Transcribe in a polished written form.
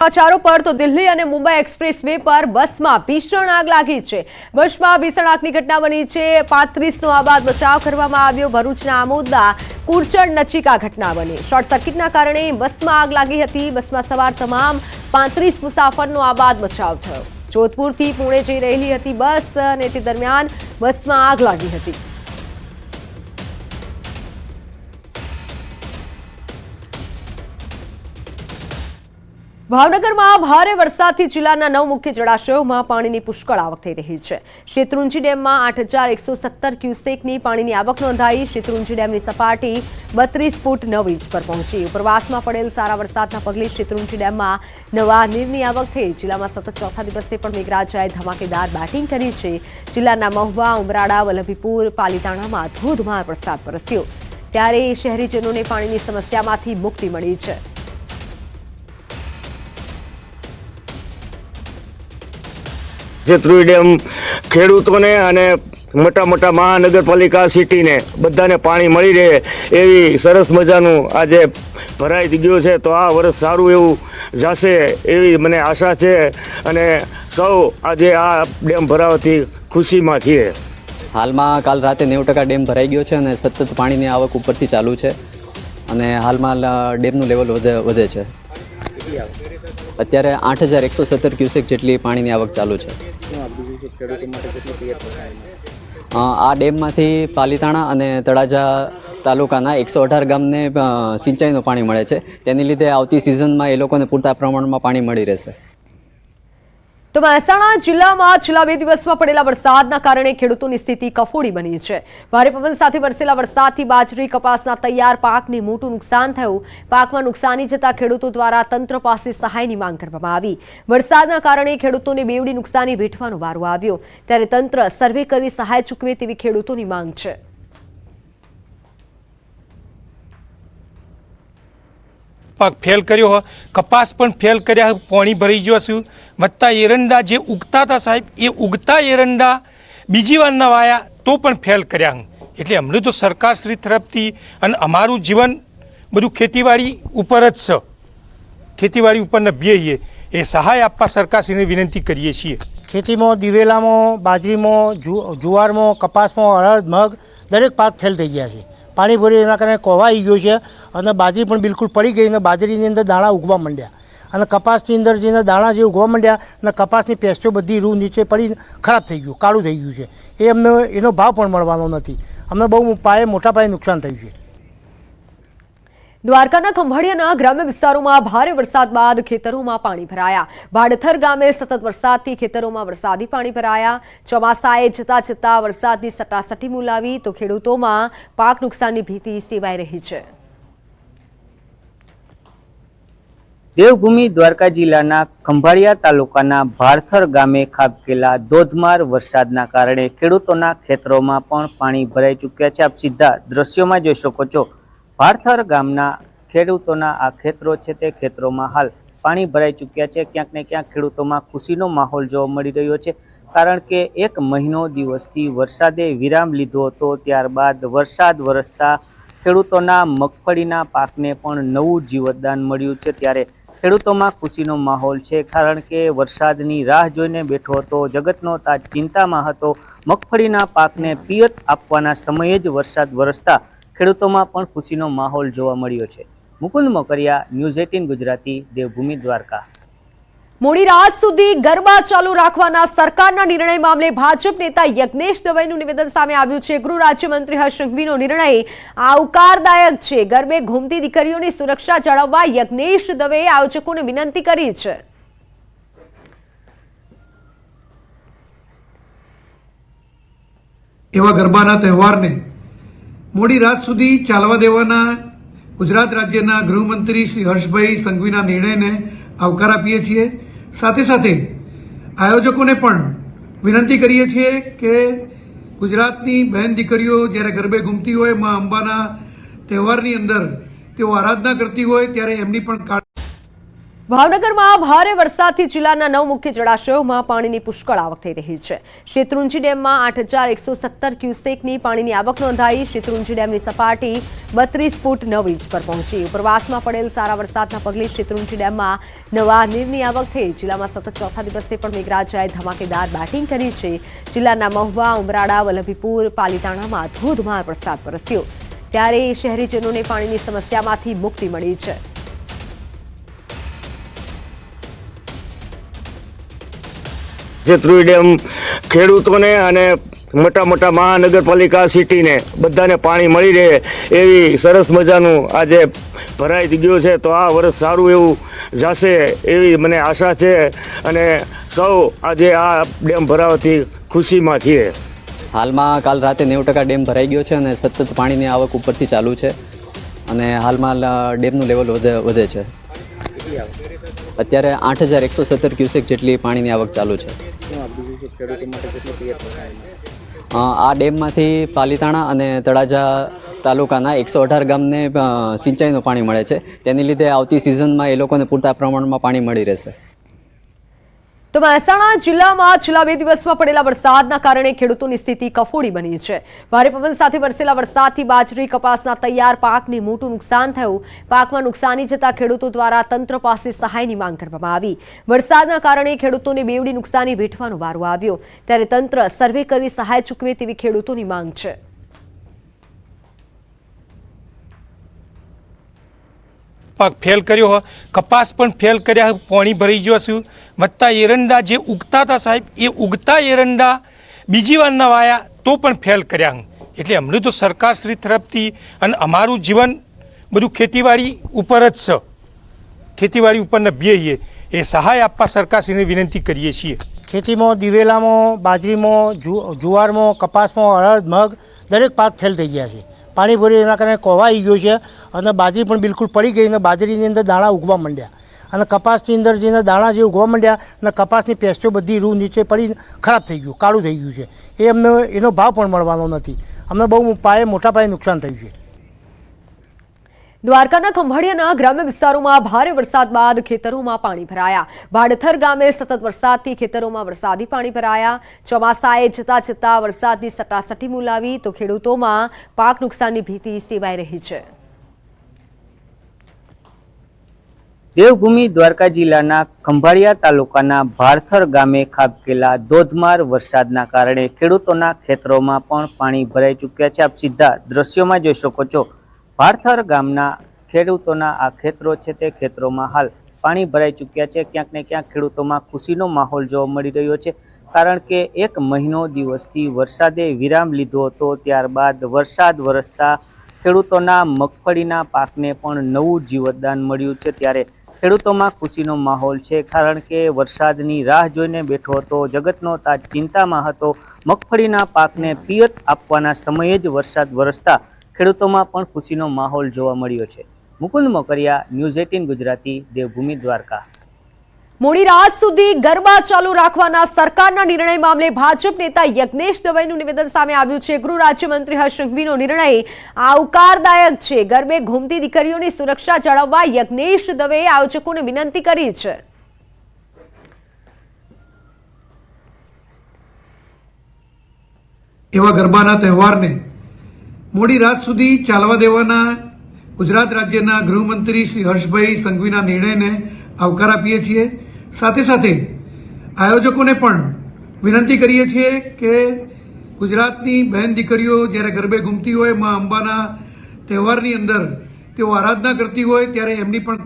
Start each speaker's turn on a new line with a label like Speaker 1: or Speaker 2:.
Speaker 1: समाचारों पर तो दिल्ही और मुंबई एक्सप्रेस वे पर बस में भीषण आग लागी है। बस में भीषण आगनी घटना बनी है। 35 नो आबाद बचाव करवामां आव्यो। भरूचना आमोदना कुरचड नचीका घटना बनी। शॉर्ट सर्किटना कारणे बस में आग लागी हती। बस में सवार तमाम 35 मुसाफरनो आबाद बचाव थयो। जोधपुरथी पुणे जई रहेली हती बस अने ते दरमियान बस में आग लागी हती। भावनगर में भारे वरसादथी जिल्लाना 9 मुख्य जलाशयों पाणीनी पुष्कळ आवक थई रही है। शेत्रुंजी डेम में 8117 क्यूसेकनी पाणीनी आवक नोंधाई। शेत्रुंजी डेमनी सपाटी 32 फूट 9 इंच पर पहुंची। उपरवास में पड़ेल सारा वरसादना पगले शेत्रुंजी डेम में नवा नीरनी आवक थई। जिल्लामां सतत चौथा दिवसे पण मेघराजाए धमाकेदार बेटिंग करी है। जिल्लाना महुवा, उमराड़ा, वल्लभीपुर, पालीताणामां धोधमार वरसाद वरस्यो त्यारे शहेरीजनोने पाणीनी समस्यामांथी मुक्ति मळी है।
Speaker 2: शेत्रुंजी डेम खेडूतोने अने मोटा मोटा महानगरपालिका सिटी ने बधाने पाणी मळी रहे एवी सरस मजानुं आजे भराई गयो छे। तो आ वर्ष सारूं एवुं जाशे एवी मने आशा छे अने सौ आजे आ डेम भरावाथी खुशीमां छीए।
Speaker 3: हालमां काल राते 90% डेम भराई गयो छे अने सतत पाणीनी आवक उपरथी चालू छे अने हालमां डेमनुं लेवल वधे छे। અત્યારે 8117 ક્યુસેક જેટલી પાણીની આવક ચાલુ છે। આ ડેમમાંથી પાલીતાણા અને તળાજા તાલુકાના 118 ગામને સિંચાઈનું પાણી મળે છે। તેની લીધે આવતી સિઝનમાં એ લોકોને પૂરતા પ્રમાણમાં પાણી મળી રહેશે।
Speaker 1: तो મહેસાણા જિલ્લામાં છેલ્લા 2 દિવસમાં પડેલા વરસાદના કારણે ખેડૂતોની સ્થિતિ કફોડી બની છે। ભારે પવન સાથે વરસેલા વરસાદથી બાજરી, કપાસના તૈયાર પાકને મોટું નુકસાન થયું। પાકમાં નુકસાની જતા ખેડૂતો દ્વારા તંત્ર પાસે સહાયની માંગ કરવામાં આવી। વરસાદના કારણે ખેડૂતોને બેવડી નુકસાની વેઠવાનો વારો આવ્યો ત્યારે તંત્ર સર્વે કરી સહાય ચૂકવે તેવી ખેડૂતોની માંગ છે।
Speaker 4: પાક ફેલ કર્યો હોય, કપાસ પણ ફેલ કર્યા, પાણી ભરાઈ ગયો છે। વત્તા એરંડા જે ઉગતા હતા સાહેબ એ ઉગતા એરંડા બીજી વારના વાયા તો પણ ફેલ કર્યા। એટલે અમને તો સરકારશ્રી તરફથી અને અમારું જીવન બધું ખેતીવાડી ઉપર જ છે। ખેતીવાડી ઉપરના બેહીએ એ સહાય આપવા સરકારશ્રીને વિનંતી કરીએ છીએ।
Speaker 5: ખેતીમાં દિવેલામાં, બાજરીમાં, જુવારમાં, કપાસમાં, અડદ, મગ દરેક પાક ફેલ થઈ ગયા છે। પાણી ભર્યું એના કારણે કોવાઈ ગયો છે અને બાજરી પણ બિલકુલ પડી ગઈ અને બાજરીની અંદર દાણા ઉગવા માંડ્યા અને કપાસની અંદર જેના દાણા જે ઉગવા માંડ્યા અને કપાસની પેસ્ટો બધી રૂ નીચે પડી ખરાબ થઈ ગયું, કાળું થઈ ગયું છે। એ અમને એનો ભાવ પણ મળવાનો નથી। અમને બહુ મોટા પાયે નુકસાન થયું છે।
Speaker 1: દ્વારકાના ખંભાળિયાના ગ્રામ્ય વિસ્તારોમાં ભારે વરસાદ બાદ ખેતરોમાં પાણી ભરાયા। ભાડથર ગામે સતત વરસાદથી ખેતરોમાં વરસાદી પાણી ભરાયા। ચોમાસાએ જતા જતા વરસાદની સટાસટી બોલાવી તો ખેડૂતોમાં પાક નુકસાનની ભીતિ સેવાઈ રહી છે।
Speaker 6: દેવભૂમિ દ્વારકા જિલ્લાના ખંભાળિયા તાલુકાના ભાડથર ગામે ખાબકેલા ધોધમાર વરસાદના કારણે ખેડૂતોના ખેતરોમાં પણ પાણી ભરાઈ ચૂક્યા છે। આપ સીધા દ્રશ્યોમાં જોઈ શકો છો। ભાડથર ગામના ખેડૂતોના આ ખેતરો છે તે ખેતરોમાં હાલ પાણી ભરાઈ ચૂક્યા છે। ક્યાંક ને ક્યાંક ખેડૂતોમાં ખુશીનો માહોલ જોવા મળી રહ્યો છે કારણ કે 1 મહિનો દિવસથી વરસાદે વિરામ લીધો હતો। ત્યારબાદ વરસાદ વરસતા ખેડૂતોના મગફળીના પાકને પણ નવું જીવતદાન મળ્યું છે। ત્યારે ખેડૂતોમાં ખુશીનો માહોલ છે કારણ કે વરસાદની રાહ જોઈને બેઠો હતો। જગતનો તાજ ચિંતામાં હતો। મગફળીના પાકને પિયત આપવાના સમયે જ વરસાદ વરસતા ખેડૂતોમાં પણ ખુશીનો માહોલ જોવા મળ્યો છે। મુકુંદ મોકરિયા, ન્યૂઝ 18 ગુજરાતી, દેવભૂમિ દ્વારકા।
Speaker 1: મોડી રાત સુધી ગરબા ચાલુ રાખવાના સરકારના નિર્ણય મામલે ભાજપ નેતા યજ્ઞેશ દવેનું નિવેદન સામે આવ્યું છે। ગૃહ રાજ્યમંત્રી હર્ષ સંઘવીનો નિર્ણય આવકારદાયક છે। ગરબે ઘૂમતી દીકરીઓની સુરક્ષા જાળવવા યજ્ઞેશ દવેએ આયોજકોને વિનંતી કરી છે।
Speaker 7: એવા ગરબાના તહેવારને મોડી રાત સુધી ચાલવા દેવાના ગુજરાત રાજ્યના ગૃહમંત્રી શ્રી હર્ષભાઈ સંઘવીના નિર્ણયને આવકાર આપીએ છીએ। સાથે સાથે આયોજકોને પણ વિનંતી કરીએ છીએ કે ગુજરાતની બહેન દીકરીઓ જ્યારે ગરબે ઘૂમતી હોય, મા અંબાના તહેવારની અંદર તેઓ આરાધના કરતી હોય ત્યારે એમની પણ
Speaker 1: ભાવનગરમાં ભારે વરસાદથી જિલ્લાના 9 મુખ્ય જળાશયોમાં પાણીની પુષ્કળ આવક થઈ રહી છે. શેત્રુંજી ડેમમાં 8117 ક્યુસેકની પાણીની આવક નોંધાઈ. શેત્રુંજી ડેમની સપાટી 32 ફૂટ 9 ઇંચ પર પહોંચી. ઉપરવાસમાં પડેલ સારા વરસાદના પગલે શેત્રુંજી ડેમમાં નવા નીરની આવક થઈ. જિલ્લામાં સતત ચોથા દિવસે પણ મેઘરાજાએ ધમાકેદાર બેટિંગ કરી છે. જિલ્લાના મહુવા, ઉમરાળા, વલ્લભીપુર, પાલીતાણામાં ધોધમાર વરસાદ વરસ્યો. ત્યારે શહેરીજનોને પાણીની સમસ્યામાંથી મુક્તિ મળી છે.
Speaker 2: શેત્રુંજી ડેમ ખેડૂતોને અને મોટા મોટા મહાનગરપાલિકા સિટીને બધાને પાણી મળી રહે એવી સરસ મજાનું આજે ભરાઈ ગયો છે. તો આ વર્ષ સારું એવું જશે એવી મને આશા છે અને સૌ આજે આ ડેમ ભરાવાથી ખુશીમાં છીએ.
Speaker 3: હાલમાં કાલ રાતે 90% ડેમ ભરાઈ ગયો છે અને સતત પાણીની આવક ઉપરથી ચાલુ છે અને હાલમાં ડેમનું લેવલ વધે છે. અત્યારે 8117 ક્યુસેક જેટલી પાણીની આવક ચાલુ છે. આ ડેમમાંથી પાલીતાણા અને તળાજા તાલુકાના 118 ગામને સિંચાઈનું પાણી મળે છે. તેની લીધે આવતી સિઝનમાં એ લોકોને પૂરતા પ્રમાણમાં પાણી મળી રહેશે.
Speaker 1: તો મહેસાણા જિલ્લામાં છેલ્લા 2 દિવસમાં પડેલા વરસાદના કારણે ખેડૂતોની સ્થિતિ કફોડી બની છે. ભારે પવન સાથે વરસેલા વરસાદથી બાજરી, કપાસના તૈયાર પાકને મોટું નુકસાન થયું. પાકમાં નુકસાની જતા ખેડૂતો દ્વારા તંત્ર પાસે સહાયની માંગ કરવામાં આવી. વરસાદના કારણે ખેડૂતોને બેવડી નુકસાની વેઠવાનો વારો આવ્યો. ત્યારે તંત્ર સર્વે કરી સહાય ચૂકવે તેવી ખેડૂતોની માંગ છે.
Speaker 4: પાક ફેલ કર્યો હોય, કપાસ પણ ફેલ કર્યા, પાણી ભરાઈ ગયો છું. વત્તા એરંડા જે ઉગતા હતા સાહેબ, એ ઉગતા એરંડા બીજી વારના વાયા તો પણ ફેલ કર્યા. એટલે અમને તો સરકારશ્રી તરફથી અને અમારું જીવન બધું ખેતીવાડી ઉપર જ છે. ખેતીવાડી ઉપરના બેહીએ એ સહાય આપવા સરકારશ્રીને વિનંતી કરીએ છીએ.
Speaker 5: ખેતીમાં દિવેલામાં, બાજરીમાં, જુવારમાં, કપાસમાં, અડદ, મગ દરેક પાક ફેલ થઈ ગયા છે. પાણી ભર્યું એના કારણે કોવાઈ ગયો છે અને બાજરી પણ બિલકુલ પડી ગઈ અને બાજરીની અંદર દાણા ઉગવા માંડ્યા અને કપાસની અંદર જેના દાણા જે ઉગવા માંડ્યા અને કપાસની પેસ્ટો બધી રૂ નીચે પડી ખરાબ થઈ ગયું, કાળું થઈ ગયું છે. એ અમને એનો ભાવ પણ મળવાનો નથી. અમને બહુ મોટા પાયે નુકસાન થયું છે.
Speaker 1: દ્વારકાના ખંભાળિયાના ગ્રામ્ય વિસ્તારોમાં ભારે વરસાદ બાદ ખેતરોમાં પાણી ભરાયા. ભાડથર ગામે સતત વરસાદથી ખેતરોમાં વરસાદી પાણી ભરાયા. ચોમાસાએ જતા જતા વરસાદની સટાસટી બોલાવી તો ખેડૂતોમાં પાક નુકસાનની ભીતિ સેવાઈ રહી છે.
Speaker 6: દેવભૂમિ દ્વારકા જિલ્લાના ખંભાળિયા તાલુકાના ભાડથર ગામે ખાબકેલા ધોધમાર વરસાદના કારણે ખેડૂતોના ખેતરોમાં પણ પાણી ભરાઈ ચૂક્યા છે. આપ સીધા દ્રશ્યોમાં જોઈ શકો છો. ભાડથર ગામના ખેડૂતોના આ ખેતરો છે તે ખેતરોમાં હાલ પાણી ભરાઈ ચૂક્યા છે. ક્યાંક ને ક્યાંક ખેડૂતોમાં ખુશીનો માહોલ જોવા મળી રહ્યો છે. કારણ કે 1 મહિનો દિવસથી વરસાદે વિરામ લીધો હતો. ત્યારબાદ વરસાદ વરસતા ખેડૂતોના મગફળીના પાકને પણ નવું જીવતદાન મળ્યું છે. ત્યારે ખેડૂતોમાં ખુશીનો માહોલ છે. કારણ કે વરસાદની રાહ જોઈને બેઠો હતો. જગતનો તાજ ચિંતામાં હતો. મગફળીના પાકને પિયત આપવાના સમયે જ વરસાદ વરસતા ખેડૂતોમાં પણ ખુશીનો માહોલ જોવા મળ્યો છે. મુકુંદ મોકરિયા, ન્યૂઝ 18 ગુજરાતી, દેવભૂમિ દ્વારકા.
Speaker 1: મોડી રાત સુધી ગરબા ચાલુ રાખવાના સરકારના નિર્ણય મામલે ભાજપ નેતા યજ્ઞેશ દવેનું નિવેદન સામે આવ્યું છે. ગૃહ રાજ્યમંત્રી હર્ષ સંઘવીનો નિર્ણય આવકારદાયક છે. ગરબે ઘૂમતી દીકરીઓની સુરક્ષા જાળવવા યજ્ઞેશ દવેએ આયોજકોને વિનંતી કરી છે.
Speaker 7: એવા ગરબાના તહેવારને મોડી રાત સુધી ચાલવા દેવાના ગુજરાત રાજ્યના ગૃહમંત્રી શ્રી હર્ષભાઈ સંઘવીના નિર્ણયને આવકાર આપીએ છીએ. સાથે સાથે આયોજકોને પણ વિનંતી કરીએ છીએ કે ગુજરાતની બહેન દીકરીઓ જ્યારે ગરબે ઘૂમતી હોય, મા અંબાના તહેવારની અંદર તેઓ આરાધના કરતી હોય ત્યારે એમની પણ